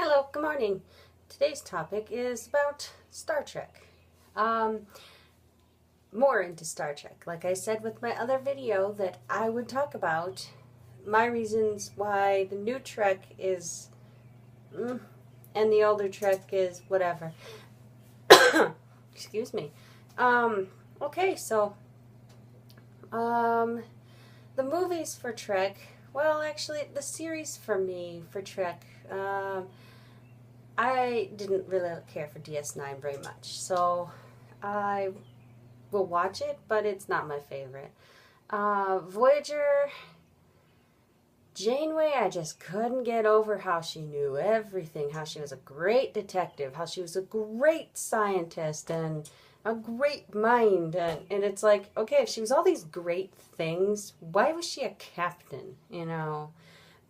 Hello, good morning. Today's topic is about Star Trek. More into Star Trek. Like I said with my other video that I would talk about my reasons why the new Trek is and the older Trek is whatever. Excuse me. Okay, so the movies for Trek, well actually the series for me for Trek, I didn't really care for DS9 very much, so I will watch it, but it's not my favorite. Voyager, Janeway, I just couldn't get over how she knew everything, how she was a great detective, how she was a great scientist and a great mind, and it's like, okay, if she was all these great things, why was she a captain,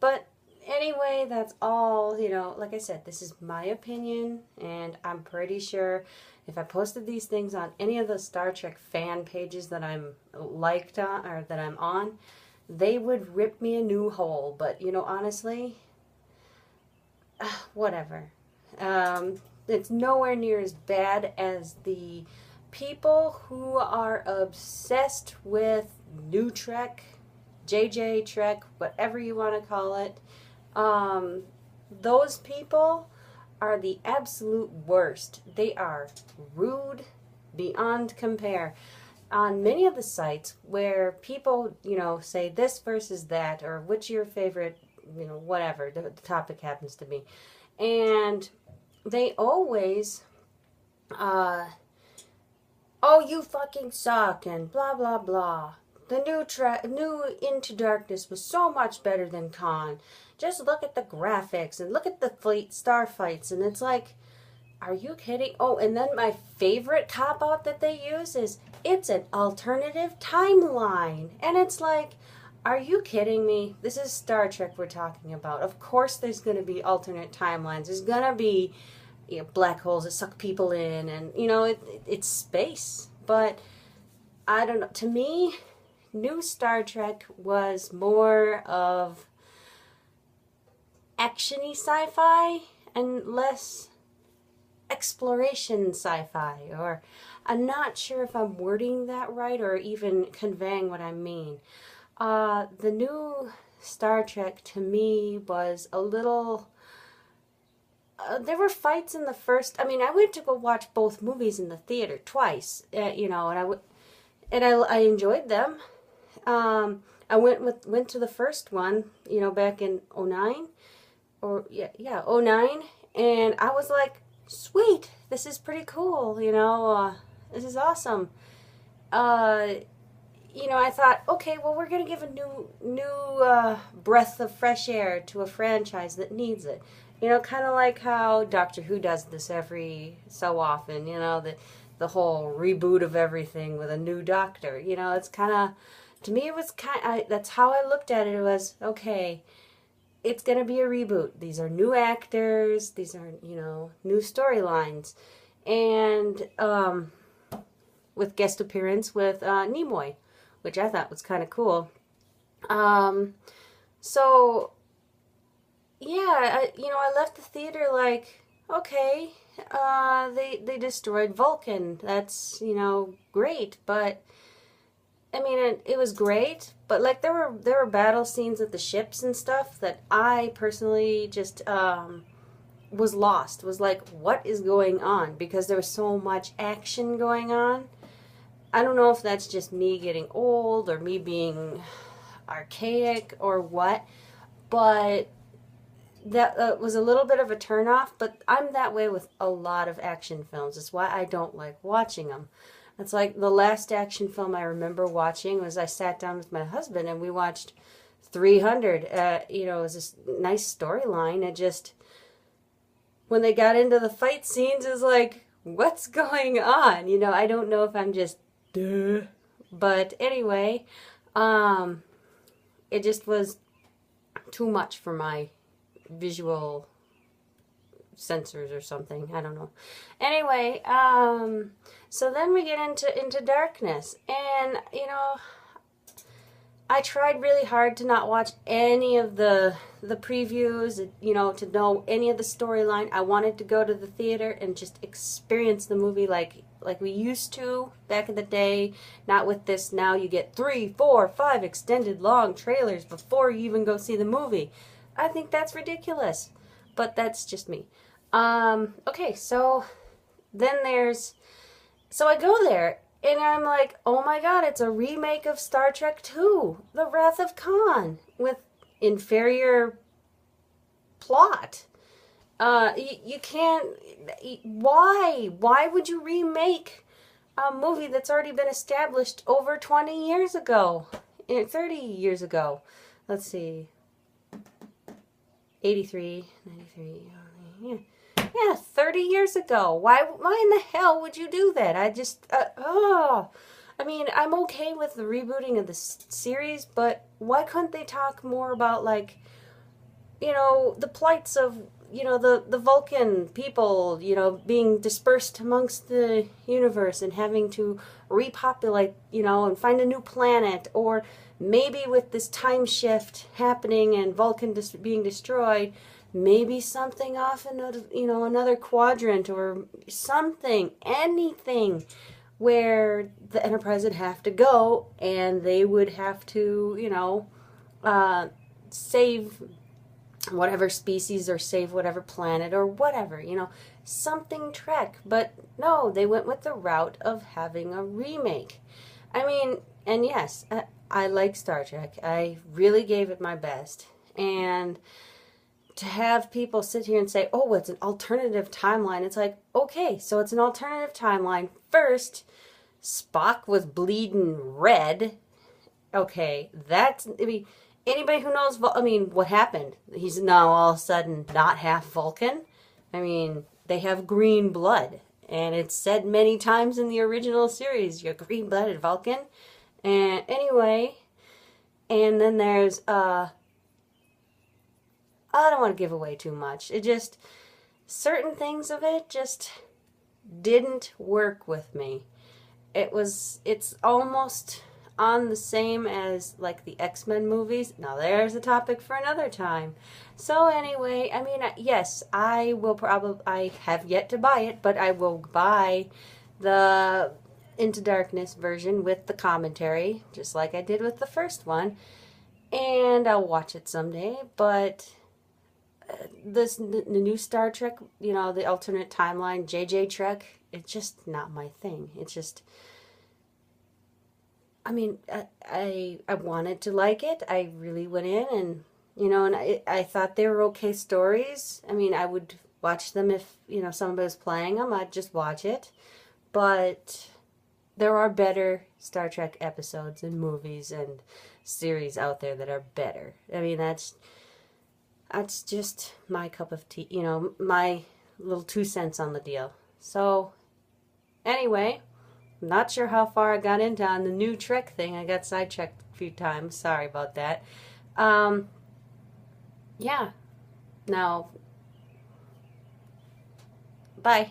But anyway, that's all, like I said, this is my opinion, and I'm pretty sure if I posted these things on any of the Star Trek fan pages that I'm liked on, or that I'm on, they would rip me a new hole, but, honestly, whatever. It's nowhere near as bad as the people who are obsessed with NuTrek, JJTrek, whatever you want to call it. Those people are the absolute worst. They are rude beyond compare. On many of the sites where people, say this versus that, or what's your favorite, whatever the topic happens to be, and they always, oh, you fucking suck, and blah, blah, blah. The new Into Darkness was so much better than Khan. Just look at the graphics and look at the fleet starfights, and it's like, are you kidding? Oh, and then my favorite cop-out that they use is, it's an alternative timeline. And it's like, are you kidding me? This is Star Trek we're talking about. Of course there's going to be alternate timelines. There's going to be black holes that suck people in, and, it's space. But, I don't know. To me, new Star Trek was more of action-y sci-fi and less exploration sci-fi, or I'm not sure if I'm wording that right or even conveying what I mean. The new Star Trek to me was a little... there were fights in the first... I went to go watch both movies in the theater twice, and I enjoyed them. I went to the first one, back in 09, or yeah, 09, and I was like, sweet, this is pretty cool, this is awesome. I thought, okay, well, we're going to give a new breath of fresh air to a franchise that needs it. Kind of like how Doctor Who does this every so often, the whole reboot of everything with a new doctor. It's kind of, to me, it was that's how I looked at it. It was, okay, it's going to be a reboot. These are new actors. These are, new storylines. And with guest appearance with Nimoy, which I thought was kind of cool. So, yeah, I left the theater like, okay, they destroyed Vulcan. That's, great. But, it was great, but like there were battle scenes with the ships and stuff that I personally just was lost. Was like, what is going on? Because there was so much action going on. I don't know if that's just me getting old or me being archaic or what, but that was a little bit of a turnoff. But I'm that way with a lot of action films. It's why I don't like watching them. It's like the last action film I remember watching was I sat down with my husband and we watched 300. It was this nice storyline. It just, when they got into the fight scenes, it was like, what's going on? I don't know if I'm just, duh. But anyway, it just was too much for my visual sensors or something. I don't know. Anyway, so then we get into darkness, and I tried really hard to not watch any of the previews, you know, to know any of the storyline. I wanted to go to the theater and just experience the movie like we used to back in the day. Not with this now you get 3, 4, 5 extended long trailers before you even go see the movie. I think that's ridiculous. But that's just me. Okay, so then so I go there and I'm like, oh my god, it's a remake of Star Trek II, The Wrath of Khan, with inferior plot. You can't. Why? Why would you remake a movie that's already been established over 20 years ago? 30 years ago. Let's see. 83, 93. Yeah. Yeah, 30 years ago. Why in the hell would you do that? I mean, I'm okay with the rebooting of the series, but why couldn't they talk more about, like, you know, the plights of, you know, the Vulcan people, you know, being dispersed amongst the universe and having to repopulate, you know, and find a new planet, or maybe with this time shift happening and Vulcan being destroyed, maybe something off in another quadrant or something, anything where the Enterprise would have to go and they would have to, you know, save whatever species or save whatever planet or whatever, you know, something Trek. But no, they went with the route of having a remake. I mean, and yes, I like Star Trek. I really gave it my best. And to have people sit here and say, oh, it's an alternative timeline. It's like, okay, so it's an alternative timeline. First, Spock was bleeding red. Okay, I mean, anybody who knows, what happened? He's now all of a sudden not half Vulcan. I mean, they have green blood. And it's said many times in the original series, you're green-blooded Vulcan. And anyway, and then there's, I don't want to give away too much. Certain things of it just didn't work with me. It's almost on the same as, like, the X-Men movies. Now there's a topic for another time. So anyway, I mean, yes, I have yet to buy it, but I will buy the Into Darkness version with the commentary, just like I did with the first one. And I'll watch it someday, but the new Star Trek, you know, the alternate timeline, JJTrek, it's just not my thing. It's just, I mean, I wanted to like it. I really went in and, you know, and I thought they were okay stories. I mean, I would watch them if, you know, somebody was playing them. I'd just watch it. But there are better Star Trek episodes and movies and series out there that are better. I mean, that's just my cup of tea, you know, my little 2 cents on the deal. So, anyway, I'm not sure how far I got into on the NuTrek thing. I got sidetracked a few times. Sorry about that. Yeah. Now, bye.